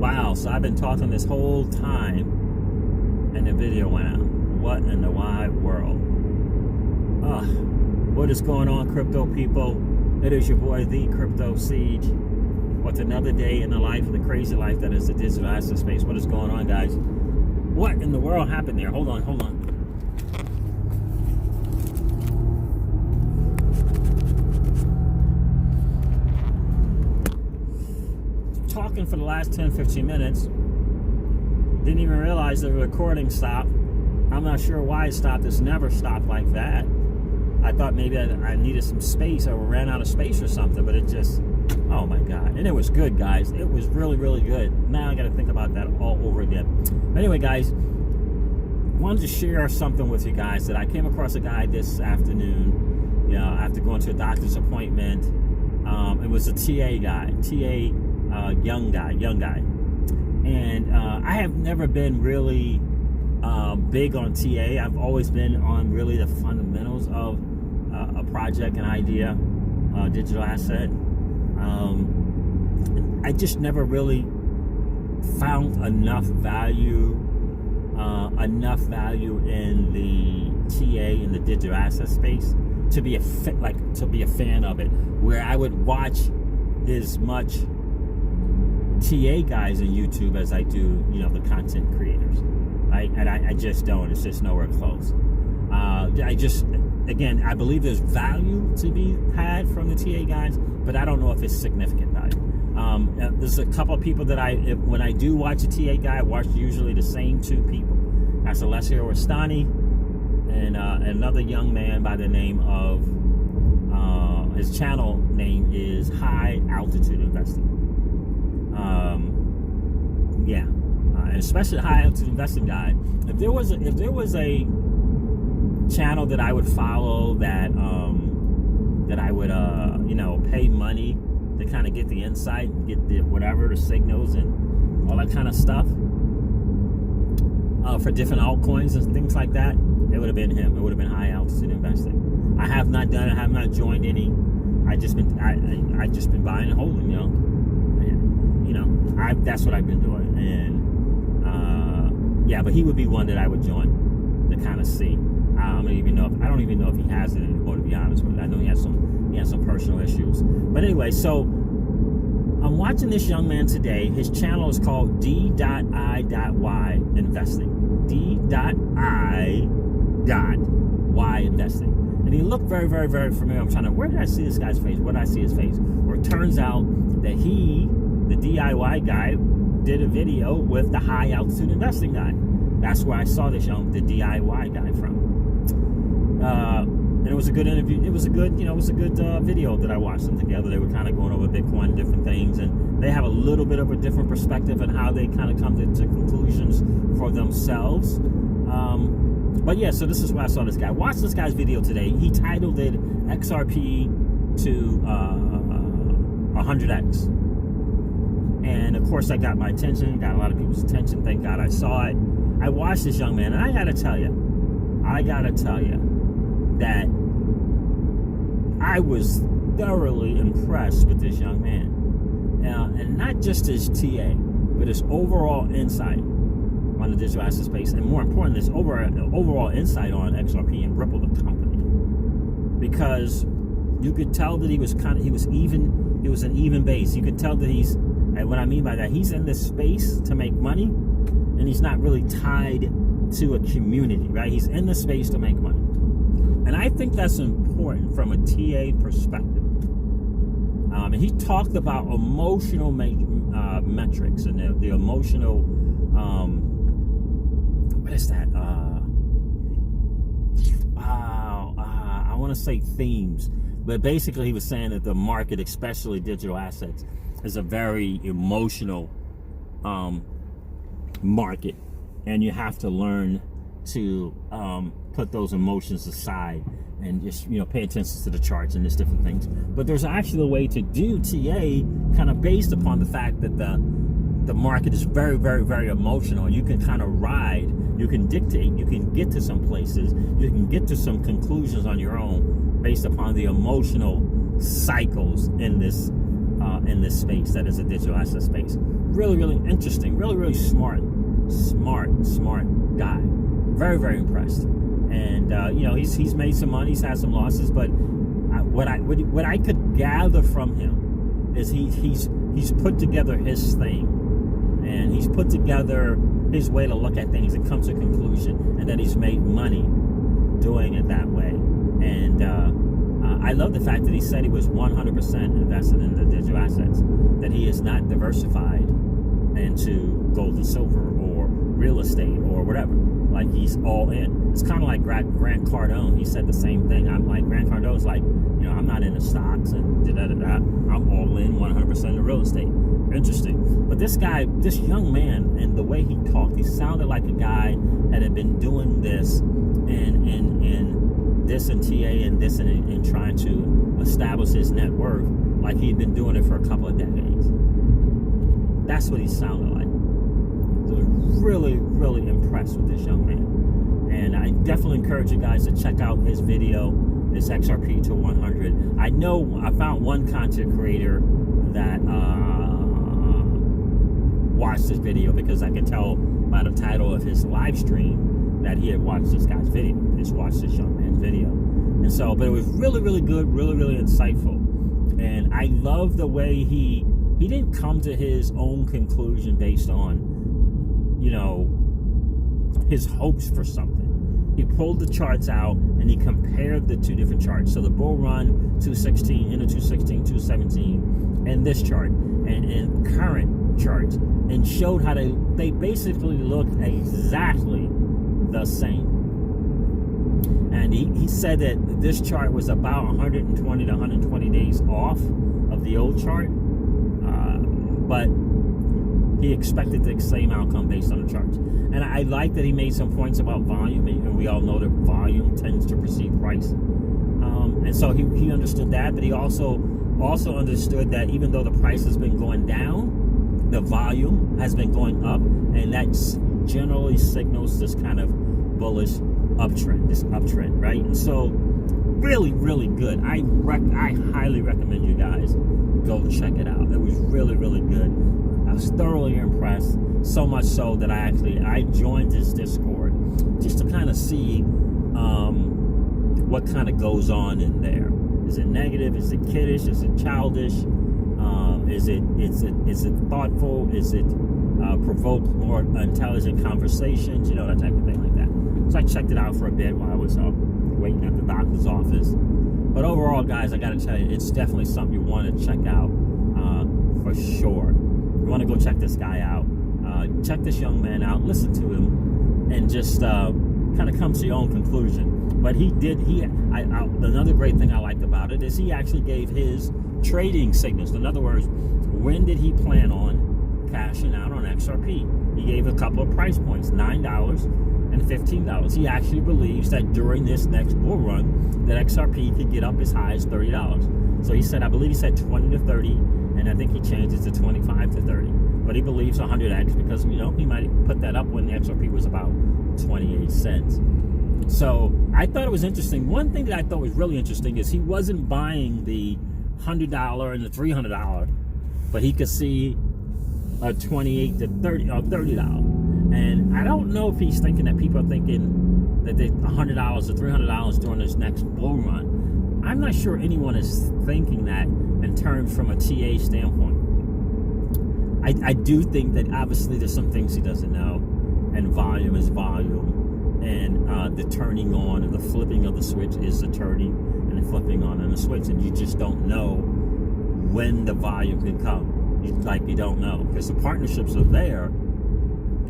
Wow, so I've been talking this whole time and the video went out. What in the wide world? What is going on, crypto people? It is your boy, the Crypto Siege, with another day in the life of the crazy life that is the digital asset space. What is going on, guys? What in the world happened there? Hold on. Talking for the last 10-15 minutes, didn't even realize the recording stopped. I'm not sure why it stopped. It's never stopped like that. I thought maybe I needed some space or ran out of space or something, but it just, oh my God. And it was good, guys. It was really, really good. Now I got to think about that all over again. But anyway, guys, I wanted to share something with you guys that I came across a guy this afternoon, you know, after going to a doctor's appointment. It was a TA guy, young guy. And I have never been really big on TA. I've always been on really the fundamentals of a project, an idea, digital asset. I just never really found enough value in the TA in the digital asset space to be a fan of it, where I would watch as much TA guys on YouTube as I do, you know, the content creators, right? And I just don't. It's just nowhere close. Again, I believe there's value to be had from the TA guys, but I don't know if it's significant value. There's a couple of people that when I do watch a TA guy, I watch usually the same two people. That's Alessio Rastani and another young man by the name of, his channel name is High Altitude Investing. And especially High Altitude Investing guy. If there was a channel that I would follow that I would pay money to kind of get the insight and get the signals and all that kind of stuff for different altcoins and things like that, it would have been him. It would have been High Altitude Investing. I have not done it. I have not joined any. I just been buying and holding, that's what I've been doing. And but he would be one that I would join to kind of see. I don't even know if he has it anymore, to be honest with you. I know he has some personal issues. But anyway, so I'm watching this young man today. His channel is called D.I.Y Investing. D.I.Y Investing. And he looked very, very, very familiar. I'm trying to, where did I see this guy's face? Where did I see his face? Well, it turns out that the DIY guy, did a video with the High Altitude Investing guy. That's where I saw the DIY guy from. And it was a good interview. It was a good video that I watched them together. They were kind of going over Bitcoin and different things, and they have a little bit of a different perspective on how they kind of come to conclusions for themselves. But yeah, so this is where I saw this guy. Watch this guy's video today. He titled it XRP to 100x. And of course, that got my attention, got a lot of people's attention. Thank God I saw it. I watched this young man, and I gotta tell you that I was thoroughly impressed with this young man. And not just his TA, but his overall insight on the digital asset space, and more important, this overall insight on XRP and Ripple, the company. Because you could tell that he was an even base. You could tell that and what I mean by that, he's in this space to make money, and he's not really tied to a community, right? He's in the space to make money. And I think that's important from a TA perspective. And he talked about emotional metrics and the emotional, what is that? I want to say themes. But basically he was saying that the market, especially digital assets, is a very emotional market, and you have to learn to put those emotions aside and just pay attention to the charts and these different things. But there's actually a way to do TA kind of based upon the fact that the market is very, very, very emotional. You can kind of ride, you can dictate, you can get to some places, you can get to some conclusions on your own based upon the emotional cycles in this space that is a digital asset space. really, really interesting, really, really smart guy. Very, very impressed. And he's made some money, he's had some losses, but what I could gather from him is he's put together his thing, and he's put together his way to look at things and come to a conclusion, and that he's made money doing it that way. And I love the fact that he said he was 100% invested in the digital assets, that he is not diversified into gold and silver or real estate or whatever. Like, he's all in. It's kind of like Grant Cardone. He said the same thing. I'm like, Grant Cardone's like, I'm not into stocks and da-da-da-da. I'm all in 100% in real estate. Interesting. But this guy, this young man, and the way he talked, he sounded like a guy that had been doing this and this and TA and this and trying to establish his net worth like he'd been doing it for a couple of decades. That's what he sounded like. So I was really, really impressed with this young man. And I definitely encourage you guys to check out his video, this XRP to 100. I know I found one content creator that watched this video, because I could tell by the title of his live stream that he had watched this guy's video, just watched this young man's video. And so, but it was really, really good, really, really insightful. And I love the way he didn't come to his own conclusion based on, his hopes for something. He pulled the charts out and he compared the two different charts. So the bull run 216 into 216, 217, and this chart and current charts, and showed how they basically look exactly the same. And he said that this chart was about 120 to 120 days off of the old chart, but he expected the same outcome based on the charts. And I like that he made some points about volume, and we all know that volume tends to precede price. And so he understood that, but he also understood that even though the price has been going down, the volume has been going up, and that generally signals this kind of bullish uptrend, right? And so really, really good. I highly recommend you guys go check it out. It was really, really good. I was thoroughly impressed, so much so that I joined this Discord just to kind of see what kind of goes on in there. Is it negative? Is it kiddish? Is it childish? Is it thoughtful? Is it provoke more intelligent conversations? That type of thing like that. So I checked it out for a bit while I was waiting at the doctor's office. But overall, guys, I got to tell you, it's definitely something you want to check out for sure. You want to go check this guy out. Check this young man out. Listen to him, and just kind of come to your own conclusion. But another great thing I liked about it is he actually gave his trading signals. In other words, when did he plan on cashing out on XRP? He gave a couple of price points, $9 and $15. He actually believes that during this next bull run, that XRP could get up as high as $30. So he said, I believe he said 20 to 30, and I think he changed it to 25 to 30. But he believes 100x because, he might put that up when the XRP was about 28 cents. So I thought it was interesting. One thing that I thought was really interesting is he wasn't buying the $100 and the $300, but he could see a 28 to 30 or $30. And I don't know if he's thinking that people are thinking that they $100 or $300 during this next bull run. I'm not sure anyone is thinking that in terms from a TA standpoint. I do think that obviously there's some things he doesn't know, and volume is volume, and the turning on and the flipping of the switch is the turning and the flipping on and the switch, and you just don't know when the volume can come. You don't know, because the partnerships are there.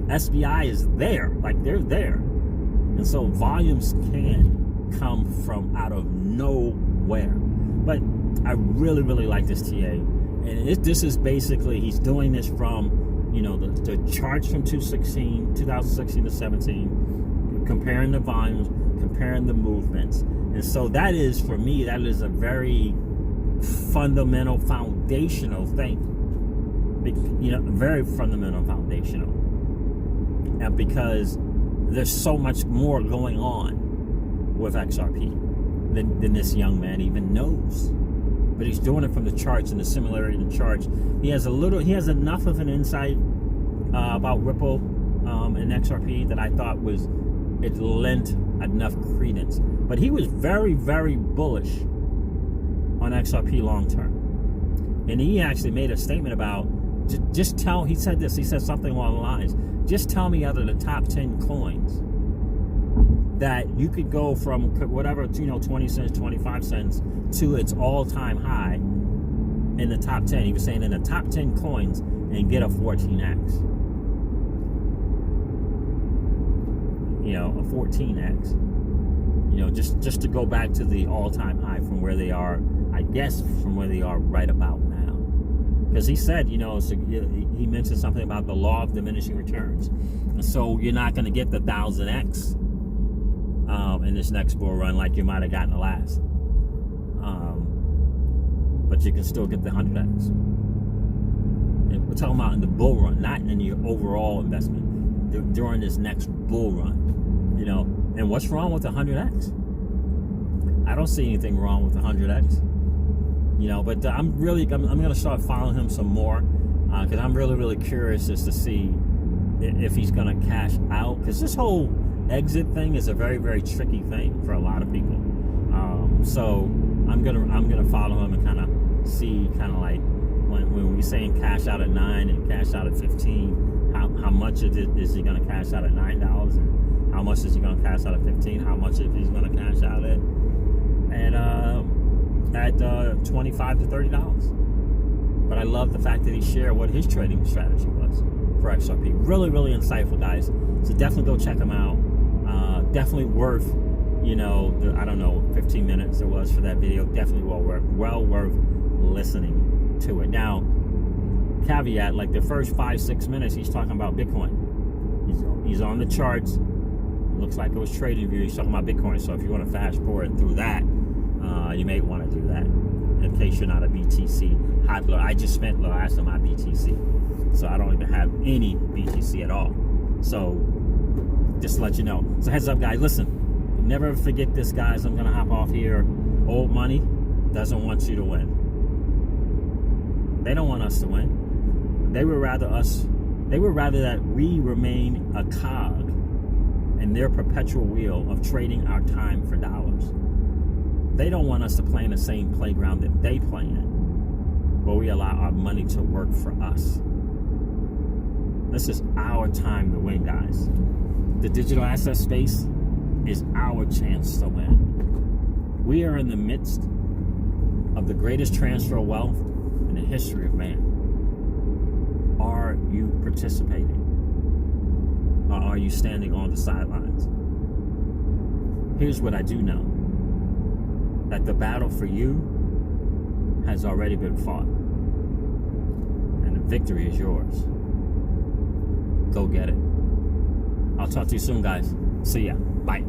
SBI is there, they're there, and so volumes can come from out of nowhere. But I really, really like this TA. And this is basically, he's doing this from, the charts from 2016 to 17, comparing the volumes, comparing the movements. And so that is, for me, that is a very fundamental, foundational thing. Very fundamental, foundational. And because there's so much more going on with XRP than this young man even knows. but he's doing it from the charts and the similarity in the charts. He has enough of an insight about Ripple and XRP that I thought it lent enough credence. But he was very, very bullish on XRP long term. And he actually made a statement about, he said something along the lines, just tell me out of the top 10 coins that you could go from whatever, 20 cents, 25 cents to its all-time high in the top 10. He was saying in the top 10 coins and get a 14x. A 14x. Just to go back to the all-time high from where they are, I guess from where they are right about now. Because he said, he mentioned something about the law of diminishing returns. And so you're not going to get the 1,000x in this next bull run like you might have gotten the last. But you can still get the 100x. And we're talking about in the bull run, not in your overall investment. During this next bull run. And what's wrong with the 100x? I don't see anything wrong with the 100x. But I'm going to start following him some more because I'm really, really curious as to see if he's going to cash out. Because this whole exit thing is a very, very tricky thing for a lot of people. So I'm gonna follow him and kind of see like when we saying cash out at 9 and cash out at 15, how much of it is he going to cash out at $9 and how much is he going to cash out at 15? How much if he's going to cash out at $25 to $30. But I love the fact that he shared what his trading strategy was for XRP. Really, really insightful, guys. So definitely go check him out. Definitely worth, I don't know, 15 minutes it was for that video. Definitely well worth listening to it. Now, caveat, like the first 5-6 minutes, he's talking about Bitcoin. He's on the charts. Looks like it was trading view. He's talking about Bitcoin. So if you want to fast forward through that, you may want to do that in case you're not a BTC hodler. I just spent the last of my BTC, so I don't even have any BTC at all. So just to let you know. So heads up, guys. Listen, never forget this, guys. I'm gonna hop off here. Old money doesn't want you to win. They don't want us to win. They would rather that we remain a cog in their perpetual wheel of trading our time for dollars. They don't want us to play in the same playground that they play in, where we allow our money to work for us. This is our time to win, guys. The digital asset space is our chance to win. We are in the midst of the greatest transfer of wealth in the history of man. Are you participating? Or are you standing on the sidelines? Here's what I do know. That the battle for you has already been fought. And the victory is yours. Go get it. I'll talk to you soon, guys. See ya. Bye.